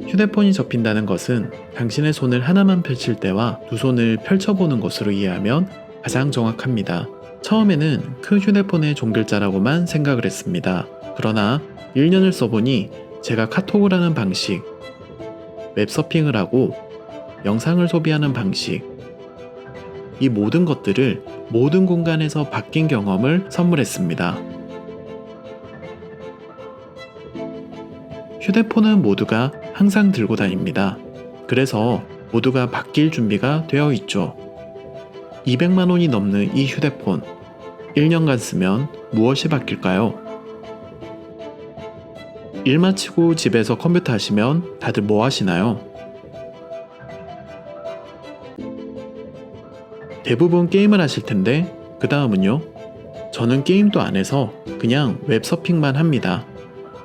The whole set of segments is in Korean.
휴대폰이 접힌다는 것은 당신의 손을 하나만 펼칠 때와 두 손을 펼쳐보는 것으로 이해하면 가장 정확합니다. 처음에는 큰 휴대폰의 종글자라고만 생각을 했습니다. 그러나 1년을 써보니 제가 카톡을 하는 방식, 웹서핑을 하고 영상을 소비하는 방식, 이 모든 것들을 모든 공간에서 바뀐 경험을 선물했습니다. 휴대폰은 모두가 항상 들고 다닙니다. 그래서 모두가 바뀔 준비가 되어 있죠. 200만 원이 넘는 이 휴대폰, 1년간 쓰면 무엇이 바뀔까요? 일 마치고 집에서 컴퓨터 하시면 다들 뭐 하시나요? 대부분 게임을 하실 텐데 그 다음은요? 저는 게임도 안 해서 그냥 웹서핑만 합니다.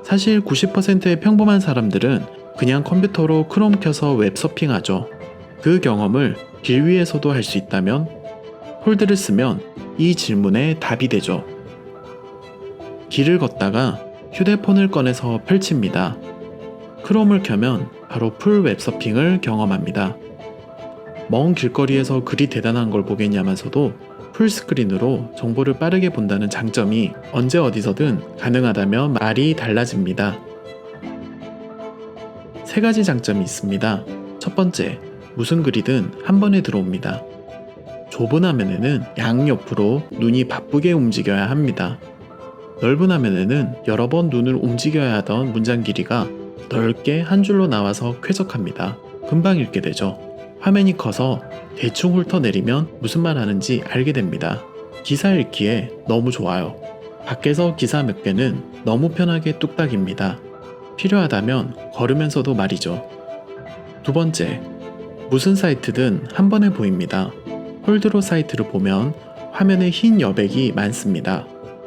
사실 90%의 평범한 사람들은 그냥 컴퓨터로 크롬 켜서 웹서핑하죠. 그 경험을 길 위에서도 할 수 있다면 폴드를 쓰면 이 질문에 답이 되죠. 길을 걷다가 휴대폰을 꺼내서 펼칩니다. 크롬을 켜면 바로 풀 웹서핑을 경험합니다. 먼 길거리에서 그리 대단한 걸 보겠냐면서도 풀스크린으로 정보를 빠르게 본다는 장점이 언제 어디서든 가능하다면 말이 달라집니다. 세 가지 장점이 있습니다. 첫 번째, 무슨 글이든 한 번에 들어옵니다. 좁은 화면에는 양옆으로 눈이 바쁘게 움직여야 합니다. 넓은 화면에는 여러 번 눈을 움직여야 하던 문장 길이가 넓게 한 줄로 나와서 쾌적합니다. 금방 읽게 되죠. 화면이 커서 대충 훑어내리면 무슨 말 하는지 알게 됩니다. 기사 읽기에 너무 좋아요. 밖에서 기사 몇 개는 너무 편하게 뚝딱입니다. 필요하다면 걸으면서도 말이죠. 두 번째, 무슨 사이트든 한 번에 보입니다. 홀드로 사이트를 보면 화면에 흰 여백이 많습니다.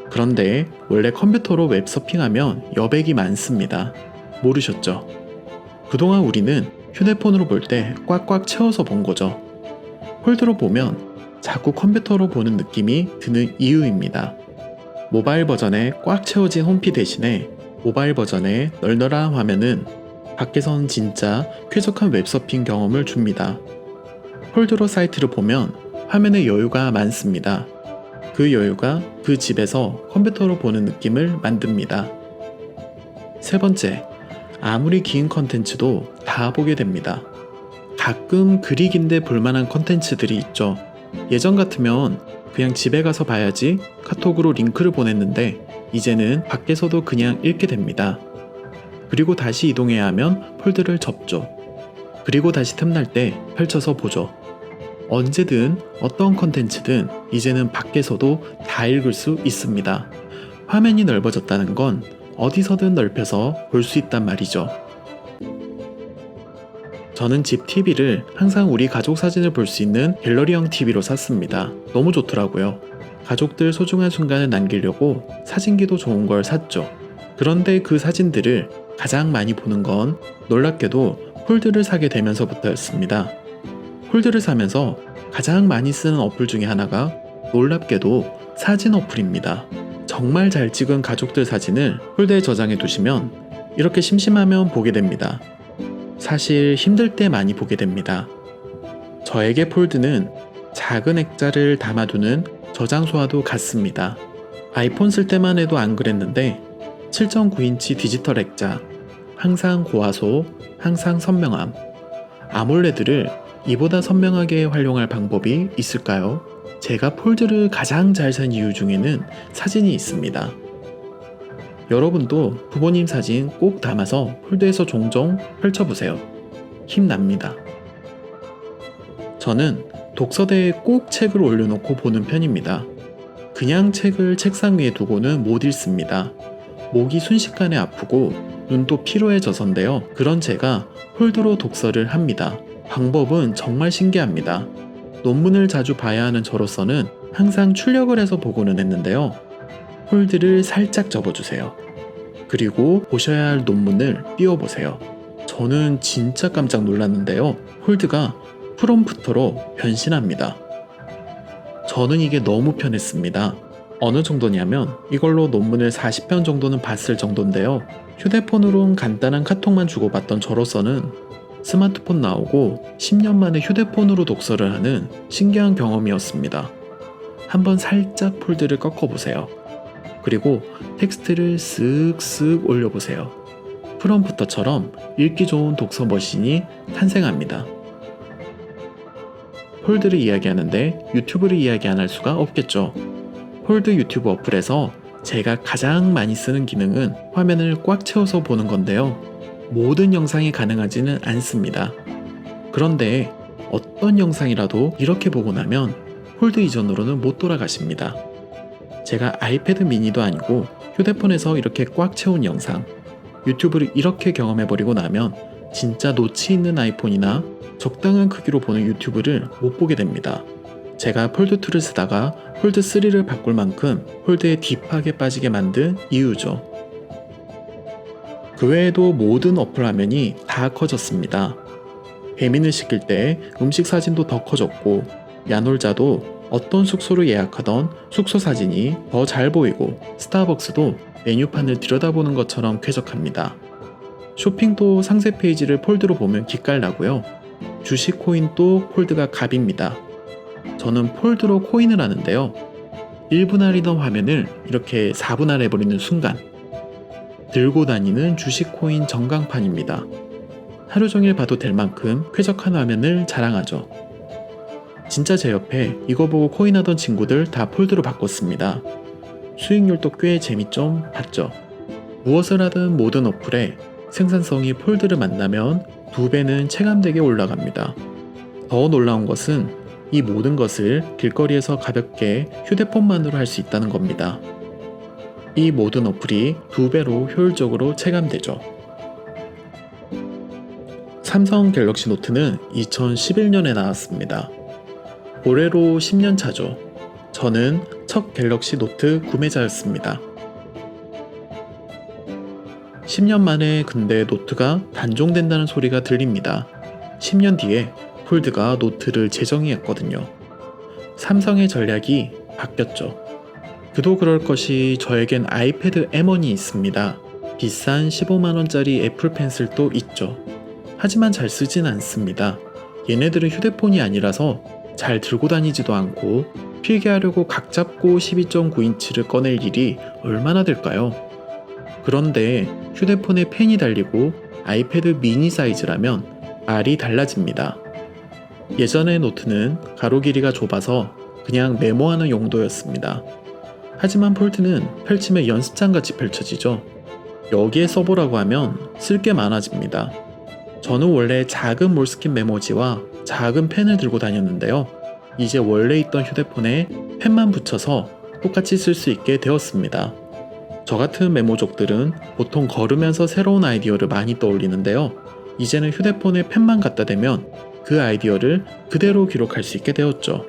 그런데 원래 컴퓨터로 웹서핑하면 여백이 많습니다. 모르셨죠? 그동안 우리는 휴대폰으로 볼 때 꽉꽉 채워서 본 거죠. 홀드로 보면 자꾸 컴퓨터로 보는 느낌이 드는 이유입니다. 모바일 버전에 꽉 채워진 홈피 대신에 모바일 버전의 널널한 화면은 밖에선 진짜 쾌적한 웹서핑 경험을 줍니다. 홀드로 사이트를 보면 화면에 여유가 많습니다. 그 여유가 그 집에서 컴퓨터로 보는 느낌을 만듭니다. 세 번째, 아무리 긴 컨텐츠도 다 보게 됩니다. 가끔 그리 긴데 볼만한 컨텐츠들이 있죠. 예전 같으면 그냥 집에 가서 봐야지 카톡으로 링크를 보냈는데 이제는 밖에서도 그냥 읽게 됩니다. 그리고 다시 이동해야 하면 폴드를 접죠. 그리고 다시 틈날 때 펼쳐서 보죠. 언제든 어떤 컨텐츠든 이제는 밖에서도 다 읽을 수 있습니다. 화면이 넓어졌다는 건 어디서든 넓혀서 볼 수 있단 말이죠. 저는 집 TV를 항상 우리 가족 사진을 볼 수 있는 갤러리형 TV로 샀습니다. 너무 좋더라고요. 가족들 소중한 순간을 남기려고 사진기도 좋은 걸 샀죠. 그런데 그 사진들을 가장 많이 보는 건 놀랍게도 폴드를 사게 되면서부터였습니다. 폴드를 사면서 가장 많이 쓰는 어플 중에 하나가 놀랍게도 사진 어플입니다. 정말 잘 찍은 가족들 사진을 폴더에 저장해 두시면 이렇게 심심하면 보게 됩니다. 사실 힘들 때 많이 보게 됩니다. 저에게 폴드는 작은 액자를 담아두는 저장소와도 같습니다. 아이폰 쓸 때만 해도 안 그랬는데 7.9인치 디지털 액자, 항상 고화소, 항상 선명함, 아몰레드를 이보다 선명하게 활용할 방법이 있을까요? 제가 폴드를 가장 잘 산 이유 중에는 사진이 있습니다. 여러분도 부모님 사진 꼭 담아서 폴드에서 종종 펼쳐보세요. 힘납니다. 저는 독서대에 꼭 책을 올려놓고 보는 편입니다. 그냥 책을 책상 위에 두고는 못 읽습니다. 목이 순식간에 아프고 눈도 피로해져서인데요. 그런 제가 폴드로 독서를 합니다. 방법은 정말 신기합니다. 논문을 자주 봐야 하는 저로서는 항상 출력을 해서 보고는 했는데요. 폴드를 살짝 접어주세요. 그리고 보셔야 할 논문을 띄워보세요. 저는 진짜 깜짝 놀랐는데요. 폴드가 프롬프터로 변신합니다. 저는 이게 너무 편했습니다. 어느 정도냐면 이걸로 논문을 40편 정도는 봤을 정도인데요. 휴대폰으론 간단한 카톡만 주고받던 저로서는 스마트폰 나오고 10년 만에 휴대폰으로 독서를 하는 신기한 경험이었습니다. 한번 살짝 폴드를 꺾어보세요. 그리고 텍스트를 쓱쓱 올려보세요. 프롬프터처럼 읽기 좋은 독서 머신이 탄생합니다. 폴드를 이야기하는데 유튜브를 이야기 안 할 수가 없겠죠. 폴드 유튜브 어플에서 제가 가장 많이 쓰는 기능은 화면을 꽉 채워서 보는 건데요. 모든 영상이 가능하지는 않습니다. 그런데 어떤 영상이라도 이렇게 보고 나면 폴드 이전으로는 못 돌아가십니다. 제가 아이패드 미니도 아니고 휴대폰에서 이렇게 꽉 채운 영상, 유튜브를 이렇게 경험해버리고 나면 진짜 노치 있는 아이폰이나 적당한 크기로 보는 유튜브를 못 보게 됩니다. 제가 폴드2를 쓰다가 폴드3를 바꿀 만큼 폴드에 딥하게 빠지게 만든 이유죠. 그 외에도 모든 어플 화면이 다 커졌습니다. 배민을 시킬 때 음식 사진도 더 커졌고, 야놀자도 어떤 숙소를 예약하던 숙소 사진이 더 잘 보이고, 스타벅스도 메뉴판을 들여다보는 것처럼 쾌적합니다. 쇼핑도 상세 페이지를 폴드로 보면 기깔나고요. 주식 코인도 폴드가 갑입니다. 저는 폴드로 코인을 하는데요. 1분할이던 화면을 이렇게 4분할 해버리는 순간 들고 다니는 주식 코인 전광판입니다. 하루 종일 봐도 될 만큼 쾌적한 화면을 자랑하죠. 진짜 제 옆에 이거 보고 코인하던 친구들 다 폴드로 바꿨습니다. 수익률도 꽤 재미 좀 봤죠. 무엇을 하든 모든 어플에 생산성이 폴드를 만나면 2배는 체감되게 올라갑니다. 더 놀라운 것은 이 모든 것을 길거리에서 가볍게 휴대폰만으로 할 수 있다는 겁니다. 이 모든 어플이 2배로 효율적으로 체감되죠. 삼성 갤럭시 노트는 2011년에 나왔습니다. 올해로 10년 차죠. 저는 첫 갤럭시 노트 구매자였습니다. 10년 만에 근데 노트가 단종된다는 소리가 들립니다. 10년 뒤에 폴드가 노트를 재정의했거든요. 삼성의 전략이 바뀌었죠. 그도 그럴 것이 저에겐 아이패드 M1이 있습니다. 비싼 15만원짜리 애플 펜슬도 있죠. 하지만 잘 쓰진 않습니다. 얘네들은 휴대폰이 아니라서 잘 들고 다니지도 않고 필기하려고 각 잡고 12.9인치를 꺼낼 일이 얼마나 될까요? 그런데 휴대폰에 펜이 달리고 아이패드 미니 사이즈라면 말이 달라집니다. 예전의 노트는 가로 길이가 좁아서 그냥 메모하는 용도였습니다. 하지만 폴드는 펼치면 연습장같이 펼쳐지죠. 여기에 써보라고 하면 쓸 게 많아집니다. 저는 원래 작은 몰스킨 메모지와 작은 펜을 들고 다녔는데요. 이제 원래 있던 휴대폰에 펜만 붙여서 똑같이 쓸 수 있게 되었습니다. 저 같은 메모족들은 보통 걸으면서 새로운 아이디어를 많이 떠올리는데요. 이제는 휴대폰에 펜만 갖다 대면 그 아이디어를 그대로 기록할 수 있게 되었죠.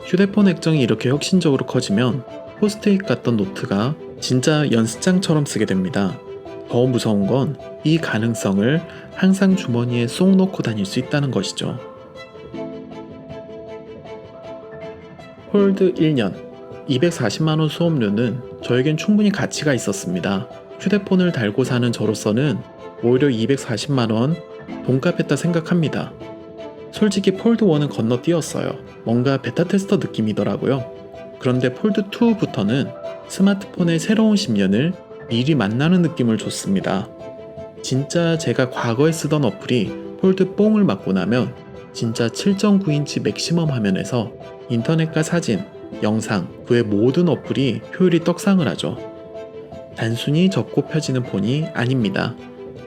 휴대폰 액정이 이렇게 혁신적으로 커지면 포스트잇 같던 노트가 진짜 연습장처럼 쓰게 됩니다. 더 무서운 건 이 가능성을 항상 주머니에 쏙 넣고 다닐 수 있다는 것이죠. 폴드 1년 240만원 수업료는 저에겐 충분히 가치가 있었습니다. 휴대폰을 달고 사는 저로서는 오히려 240만원 돈값했다 생각합니다. 솔직히 폴드 1은 건너뛰었어요. 뭔가 베타 테스터 느낌이더라고요. 그런데 폴드 2부터는 스마트폰의 새로운 10년을 미리 만나는 느낌을 줬습니다. 진짜 제가 과거에 쓰던 어플이 폴드 뽕을 맞고 나면 진짜 7.9인치 맥시멈 화면에서 인터넷과 사진, 영상, 그 외 모든 어플이 효율이 떡상을 하죠. 단순히 접고 펴지는 폰이 아닙니다.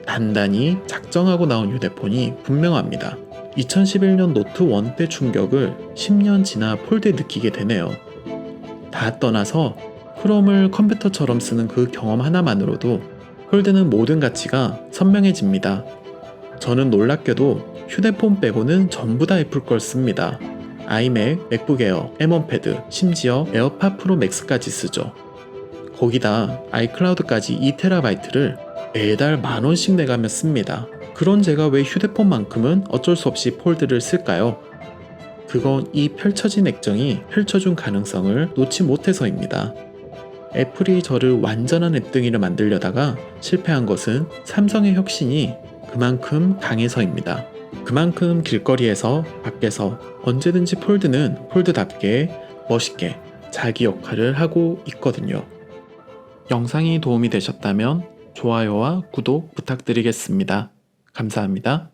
단단히 작정하고 나온 휴대폰이 분명합니다. 2011년 노트 1 때 충격을 10년 지나 폴드에 느끼게 되네요. 다 떠나서 크롬을 컴퓨터처럼 쓰는 그 경험 하나만으로도 폴드는 모든 가치가 선명해집니다. 저는 놀랍게도 휴대폰 빼고는 전부 다 애플 걸 씁니다. 아이맥, 맥북 에어, M1 패드, 심지어 에어팟 프로 맥스까지 쓰죠. 거기다 아이클라우드까지 2TB를 매달 만원씩 내가며 씁니다. 그런 제가 왜 휴대폰만큼은 어쩔 수 없이 폴드를 쓸까요? 그건 이 펼쳐진 액정이 펼쳐준 가능성을 놓지 못해서입니다. 애플이 저를 완전한 앱등이를 만들려다가 실패한 것은 삼성의 혁신이 그만큼 강해서입니다. 그만큼 길거리에서 밖에서 언제든지 폴드는 폴드답게 멋있게 자기 역할을 하고 있거든요. 영상이 도움이 되셨다면 좋아요와 구독 부탁드리겠습니다. 감사합니다.